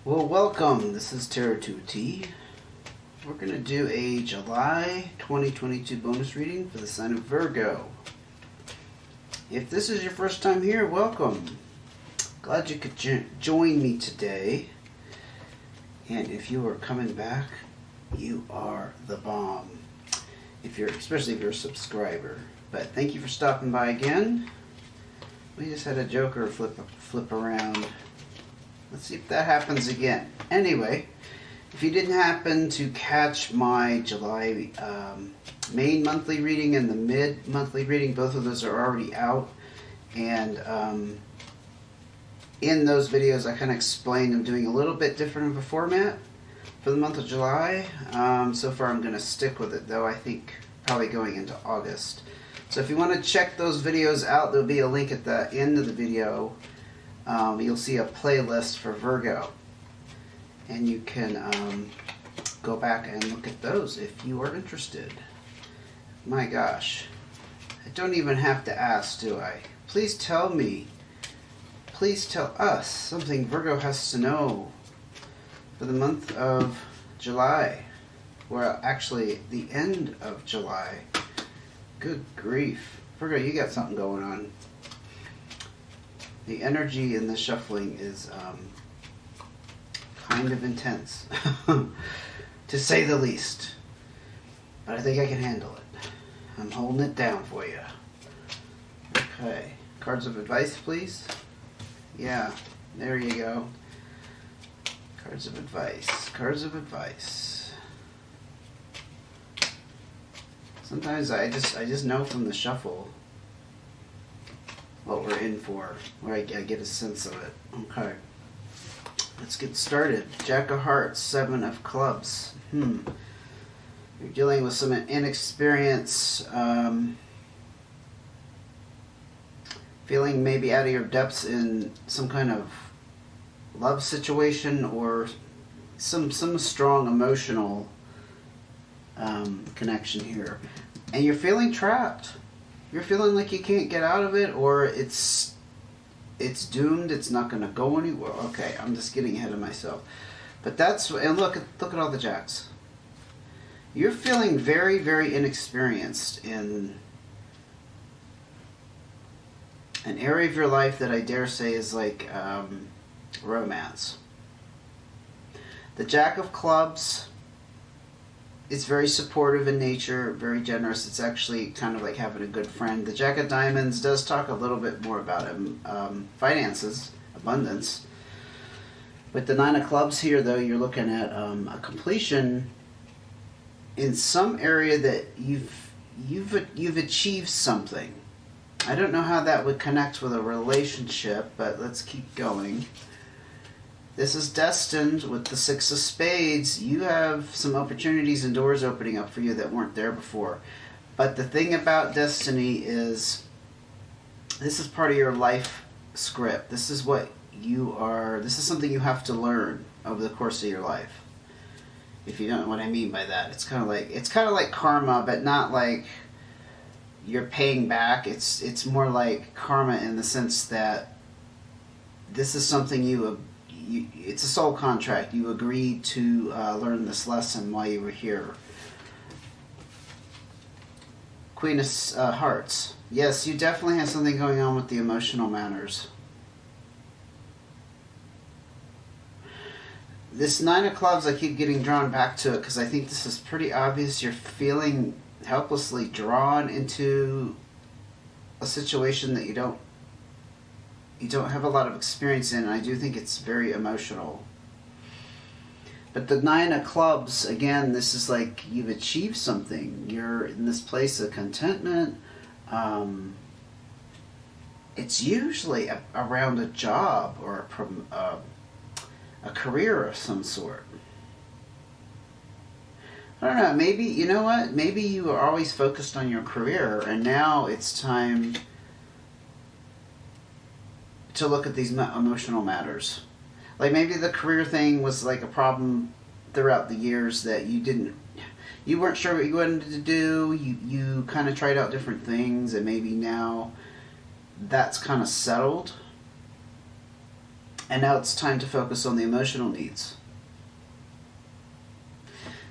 Well, welcome. This is Tarot 2T. We're going to do a July 2022 bonus reading for the sign of Virgo. If this is your first time here, welcome. Glad you could join me today. And if you are coming back, you are the bomb. Especially if you're a subscriber. But thank you for stopping by again. We just had a joker flip around. Let's see if that happens again. Anyway, if you didn't happen to catch my July main monthly reading and the mid-monthly reading, both of those are already out. And in those videos, I kind of explained I'm doing a little bit different of a format for the month of July. So far, I'm going to stick with it, though I think probably going into August. So if you want to check those videos out, there'll be a link at the end of the video. You'll see a playlist for Virgo, and you can go back and look at those if you are interested. My gosh, I don't even have to ask, do I? Please tell me, please tell us something Virgo has to know for the month of July. Well, actually, the end of July. Good grief. Virgo, you got something going on. The energy in the shuffling is kind of intense, to say the least. But I think I can handle it. I'm holding it down for you. Okay. Cards of advice, please. Yeah, there you go. Cards of advice. Cards of advice. Sometimes I just know from the shuffle what we're in for, where I get a sense of it. Okay, let's get started. Jack of Hearts, Seven of Clubs. You're dealing with some inexperience, feeling maybe out of your depths in some kind of love situation or some strong emotional connection here, and you're feeling trapped. You're feeling like you can't get out of it, or it's doomed. It's not going to go anywhere. Okay, I'm just getting ahead of myself. But and look at all the jacks. You're feeling very, very inexperienced in an area of your life that I dare say is like romance. The Jack of Clubs is very supportive in nature, very generous. It's actually kind of like having a good friend. The Jack of Diamonds does talk a little bit more about finances, abundance. With the Nine of Clubs here, though, you're looking at a completion in some area that you've achieved something. I don't know how that would connect with a relationship, but let's keep going. This is destined with the Six of Spades. You have some opportunities and doors opening up for you that weren't there before. But the thing about destiny is this is part of your life script. This is what you are. This is something you have to learn over the course of your life. If you don't know what I mean by that, it's kind of like karma, but not like you're paying back. It's more like karma in the sense that this is something it's a soul contract. You agreed to learn this lesson while you were here. Queen of Hearts. Yes, you definitely have something going on with the emotional manners. This Nine of Clubs, I keep getting drawn back to it because I think this is pretty obvious. You're feeling helplessly drawn into a situation that you don't have a lot of experience in, and I do think it's very emotional. But the Nine of Clubs, again, this is like you've achieved something. You're in this place of contentment. It's usually around a job or a career of some sort. I don't know, maybe, you know what? Maybe you were always focused on your career, and now it's time to look at these emotional matters. Like maybe the career thing was like a problem throughout the years that you weren't sure what you wanted to do. You kind of tried out different things, and maybe now that's kind of settled. And now it's time to focus on the emotional needs.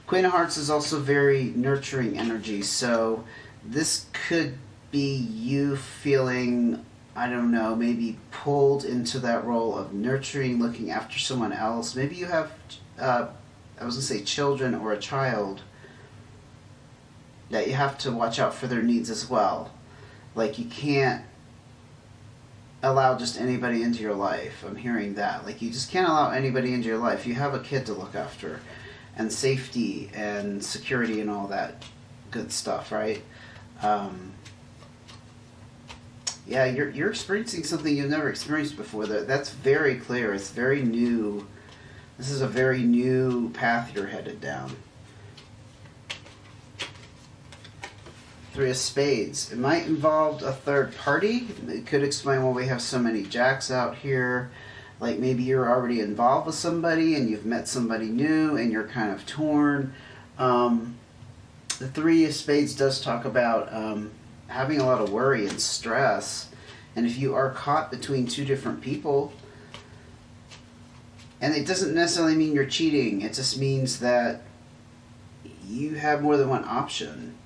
Queen of Hearts is also very nurturing energy, so this could be you feeling, I don't know, maybe pulled into that role of nurturing, looking after someone else. Maybe you have, I was going to say children or a child, that you have to watch out for their needs as well. Like, you can't allow just anybody into your life. I'm hearing that. Like, you just can't allow anybody into your life. You have a kid to look after, and safety and security and all that good stuff, right? Yeah, you're experiencing something you've never experienced before. That's very clear. It's very new. This is a very new path you're headed down. Three of Spades. It might involve a third party. It could explain why we have so many jacks out here. Like, maybe you're already involved with somebody and you've met somebody new and you're kind of torn. The Three of Spades does talk about having a lot of worry and stress. And if you are caught between two different people, and it doesn't necessarily mean you're cheating, it just means that you have more than one option.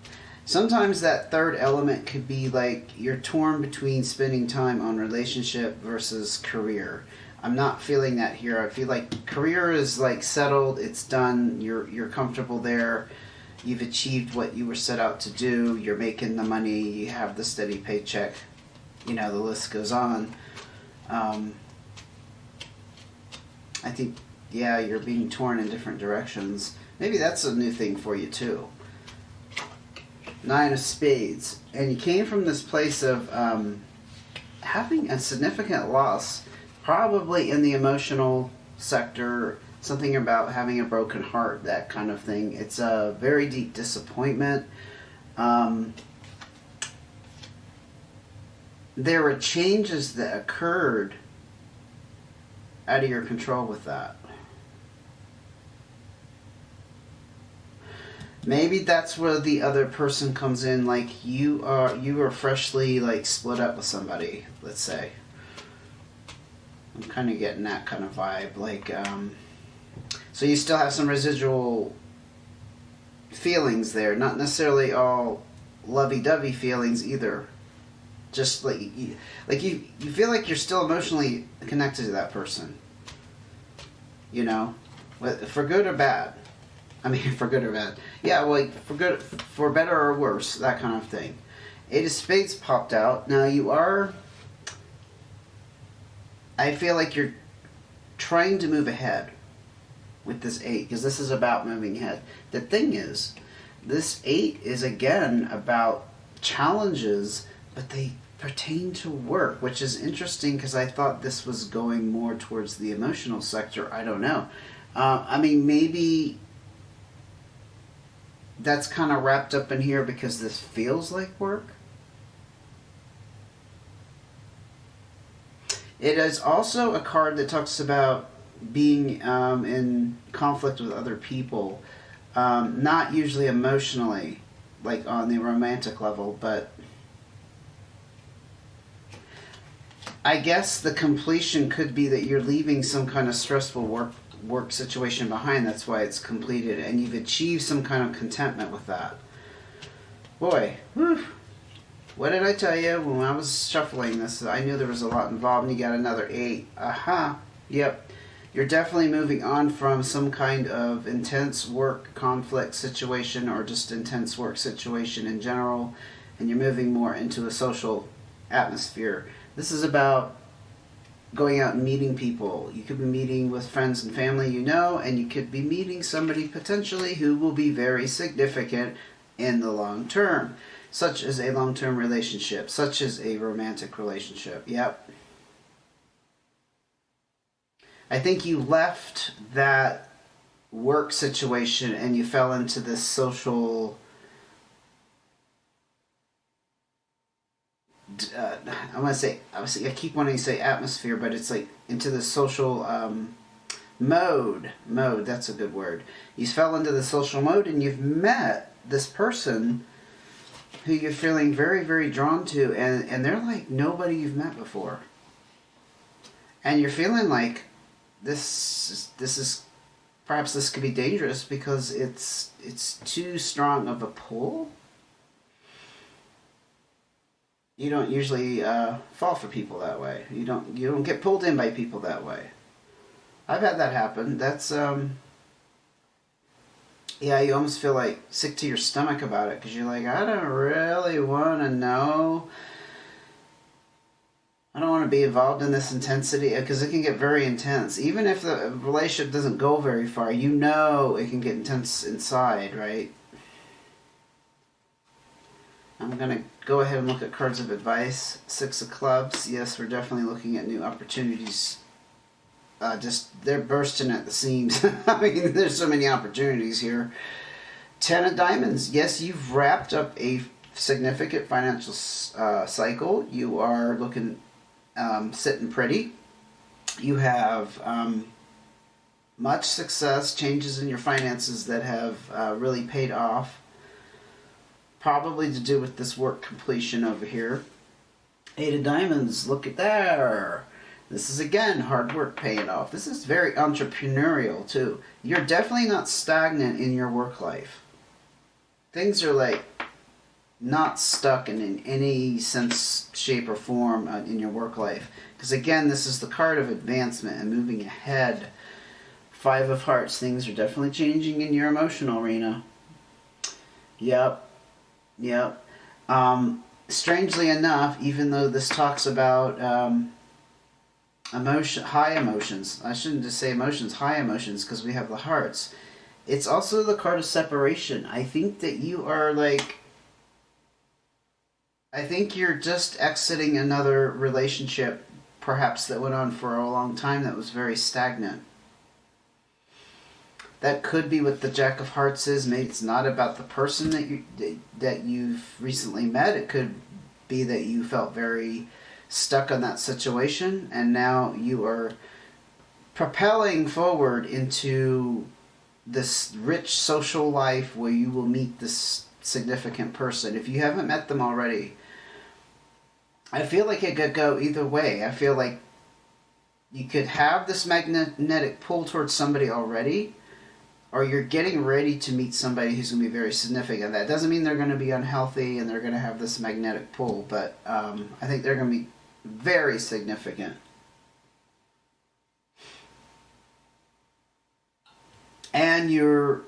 Sometimes that third element could be like you're torn between spending time on relationship versus career. I'm not feeling that here. I feel like career is like settled, it's done, you're comfortable there, you've achieved what you were set out to do, you're making the money, you have the steady paycheck, you know, the list goes on. I think, yeah, you're being torn in different directions. Maybe that's a new thing for you too. Nine of Spades. And you came from this place of having a significant loss, probably in the emotional sector, something about having a broken heart, that kind of thing. It's a very deep disappointment. There were changes that occurred out of your control with that. Maybe that's where the other person comes in, like you are freshly like split up with somebody, let's say. I'm kind of getting that kind of vibe, like so you still have some residual feelings there, not necessarily all lovey-dovey feelings either. Just like you feel like you're still emotionally connected to that person. You know, for good or bad. I mean, for good or bad. Yeah, like for better or worse, that kind of thing. Eight of Spades popped out. Now you are, I feel like you're trying to move ahead with this 8, because this is about moving ahead. The thing is, this 8 is again about challenges, but they pertain to work, which is interesting because I thought this was going more towards the emotional sector. I don't know. I mean, maybe that's kind of wrapped up in here because this feels like work. It is also a card that talks about being in conflict with other people, not usually emotionally, like on the romantic level, but I guess the completion could be that you're leaving some kind of stressful work situation behind. That's why it's completed, and you've achieved some kind of contentment with that. Boy, whew. What did I tell you when I was shuffling this? I knew there was a lot involved, and you got another 8. Aha. Yep. You're definitely moving on from some kind of intense work conflict situation, or just intense work situation in general, and you're moving more into a social atmosphere. This is about going out and meeting people. You could be meeting with friends and family you know, and you could be meeting somebody potentially who will be very significant in the long term, such as a long-term relationship, such as a romantic relationship. Yep. I think you left that work situation and you fell into this social, I keep wanting to say atmosphere, but it's like into the social mode. That's a good word. You fell into the social mode, and you've met this person who you're feeling very, very drawn to, and they're like nobody you've met before. And you're feeling like this is perhaps this could be dangerous because it's too strong of a pull. You don't usually fall for people that way. You don't get pulled in by people that way. I've had that happen. That's yeah, you almost feel like sick to your stomach about it because you're like, I don't really want to know. I don't want to be involved in this intensity because it can get very intense. Even if the relationship doesn't go very far, you know it can get intense inside, right? I'm going to go ahead and look at cards of advice. Six of Clubs. Yes, we're definitely looking at new opportunities. They're bursting at the seams. I mean, there's so many opportunities here. Ten of Diamonds. Yes, you've wrapped up a significant financial cycle. You are looking sitting pretty. You have much success, changes in your finances that have really paid off. Probably to do with this work completion over here. Eight of Diamonds. Look at there. This is, again, hard work paying off. This is very entrepreneurial, too. You're definitely not stagnant in your work life. Things are, like, not stuck in any sense, shape, or form in your work life. Because, again, this is the card of advancement and moving ahead. Five of Hearts. Things are definitely changing in your emotional arena. Yep. Strangely enough, even though this talks about high emotions. I shouldn't just say emotions, high emotions, because we have the hearts. It's also the card of separation. I think that you are I think you're just exiting another relationship, perhaps that went on for a long time that was very stagnant. That could be what the Jack of Hearts is. Maybe it's not about the person that you've recently met. It could be that you felt very stuck on that situation, and now you are propelling forward into this rich social life where you will meet this significant person. If you haven't met them already, I feel like it could go either way. I feel like you could have this magnetic pull towards somebody already, or you're getting ready to meet somebody who's going to be very significant. That doesn't mean they're going to be unhealthy and they're going to have this magnetic pull, but I think they're going to be very significant. And you're,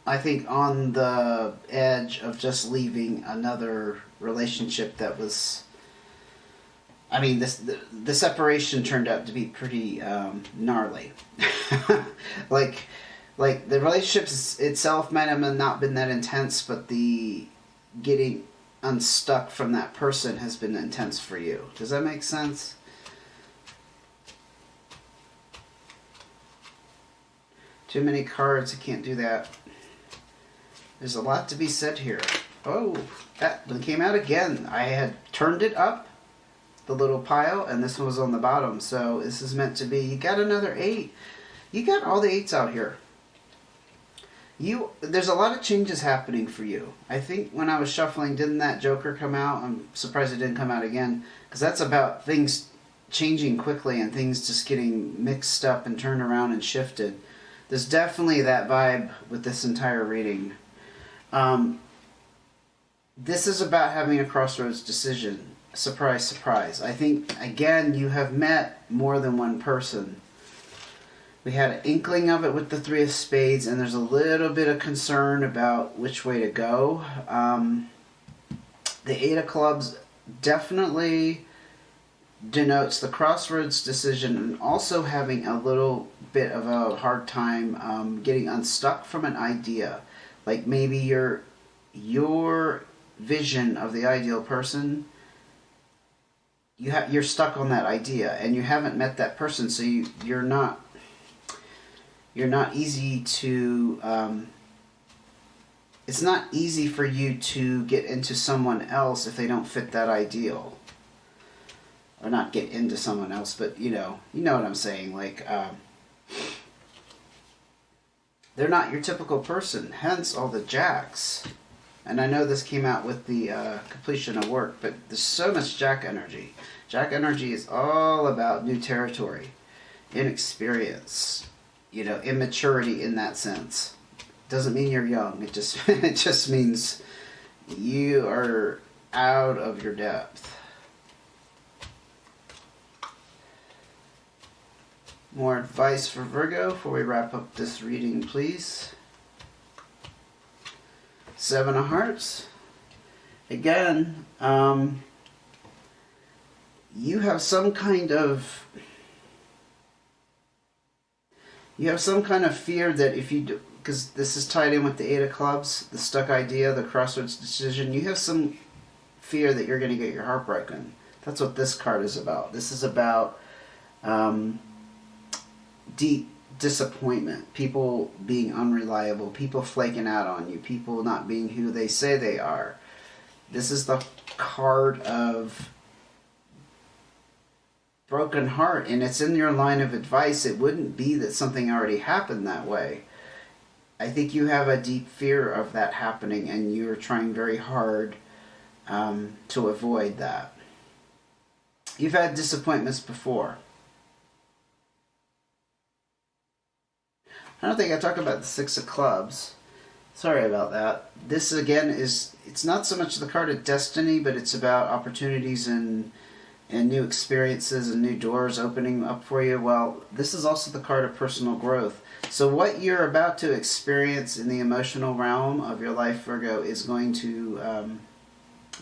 I think, on the edge of just leaving another relationship that was... I mean, the separation turned out to be pretty gnarly. like the relationship itself might have not been that intense, but the getting unstuck from that person has been intense for you. Does that make sense? Too many cards. I can't do that. There's a lot to be said here. Oh, that one came out again. I had turned it up, the little pile, and this one was on the bottom. So this is meant to be, you got another 8. You got all the 8s out here. There's a lot of changes happening for you. I think when I was shuffling, didn't that Joker come out? I'm surprised it didn't come out again, because that's about things changing quickly and things just getting mixed up and turned around and shifted. There's definitely that vibe with this entire reading. This is about having a crossroads decision. Surprise, surprise. I think, again, you have met more than one person. We had an inkling of it with the Three of Spades, and there's a little bit of concern about which way to go. The Eight of Clubs definitely denotes the crossroads decision and also having a little bit of a hard time getting unstuck from an idea. Like maybe your vision of the ideal person, you're stuck on that idea and you haven't met that person, so you're not easy to it's not easy for you to get into someone else if they don't fit that ideal. Or not get into someone else, but you know what I'm saying. Like, they're not your typical person, hence all the jacks. And I know this came out with the completion of work, but there's so much Jack energy. Jack energy is all about new territory, inexperience, you know, immaturity in that sense. Doesn't mean you're young. It just it just means you are out of your depth. More advice for Virgo before we wrap up this reading, please. Seven of Hearts. Again, you have some kind of fear that if you do, because this is tied in with the Eight of Clubs, the stuck idea, the crossroads decision, you have some fear that you're going to get your heart broken. That's what this card is about. This is about deep disappointment, people being unreliable, people flaking out on you, people not being who they say they are. This is the card of broken heart, and it's in your line of advice. It wouldn't be that something already happened that way. I think you have a deep fear of that happening, and you're trying very hard to avoid that. You've had disappointments before. I don't think I talked about the Six of Clubs. Sorry about that. This again it's not so much the card of destiny, but it's about opportunities and new experiences and new doors opening up for you. Well, this is also the card of personal growth. So what you're about to experience in the emotional realm of your life, Virgo, is going to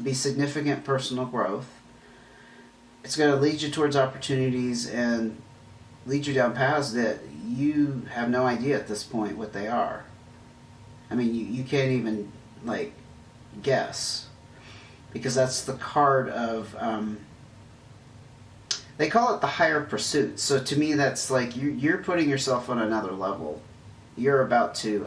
be significant personal growth. It's going to lead you towards opportunities and lead you down paths that you have no idea at this point what they are. I mean, you can't even, like, guess. Because that's the card of, they call it the higher pursuit. So to me, that's like, you're putting yourself on another level. You're about to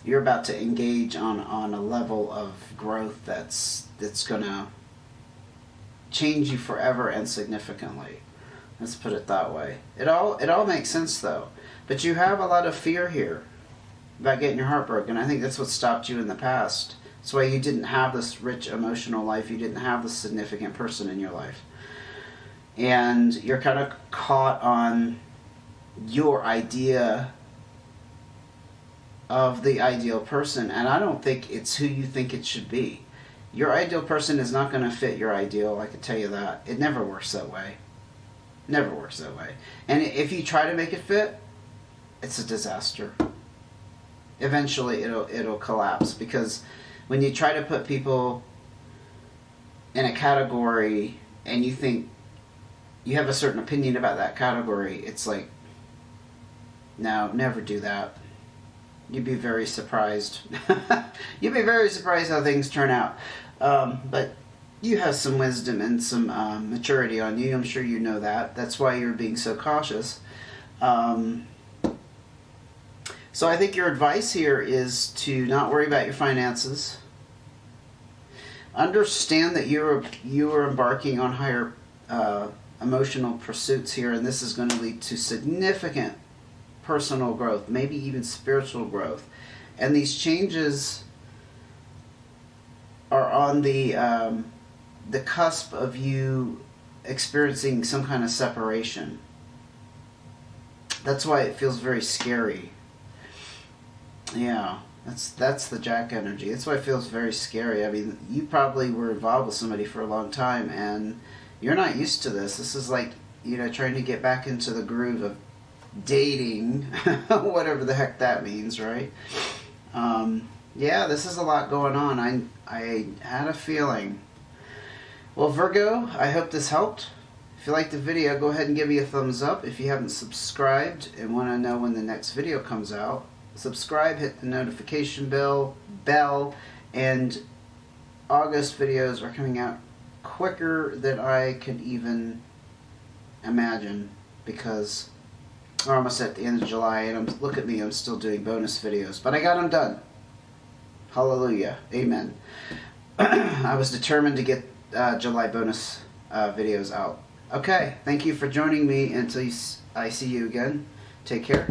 engage on a level of growth that's going to change you forever and significantly. Let's put it that way. It all makes sense though. But you have a lot of fear here about getting your heart broken. I think that's what stopped you in the past. That's why you didn't have this rich emotional life. You didn't have this significant person in your life. And you're kind of caught on your idea of the ideal person. And I don't think it's who you think it should be. Your ideal person is not going to fit your ideal, I can tell you that. It never works that way. Never works that way. And if you try to make it fit, it's a disaster. Eventually it'll collapse, because when you try to put people in a category and you think you have a certain opinion about that category, it's like, no, never do that. You'd be very surprised. You'd be very surprised how things turn out. But you have some wisdom and some maturity on you. I'm sure you know that. That's why you're being so cautious. So I think your advice here is to not worry about your finances. Understand that you are embarking on higher emotional pursuits here, and this is going to lead to significant personal growth, maybe even spiritual growth. And these changes are on the cusp of you experiencing some kind of separation. That's why it feels very scary. Yeah, that's the Jack energy. That's why it feels very scary. I mean, you probably were involved with somebody for a long time, and you're not used to this. This is like, trying to get back into the groove of dating, whatever the heck that means, right? Yeah, this is a lot going on. I had a feeling. Well, Virgo, I hope this helped. If you liked the video, go ahead and give me a thumbs up. If you haven't subscribed and want to know when the next video comes out, subscribe, hit the notification bell, and August videos are coming out quicker than I could even imagine, because we're almost at the end of July, and look at me, I'm still doing bonus videos, but I got them done. Hallelujah. Amen. I was determined to get July bonus videos out. Okay, thank you for joining me. Until I see you again, take care.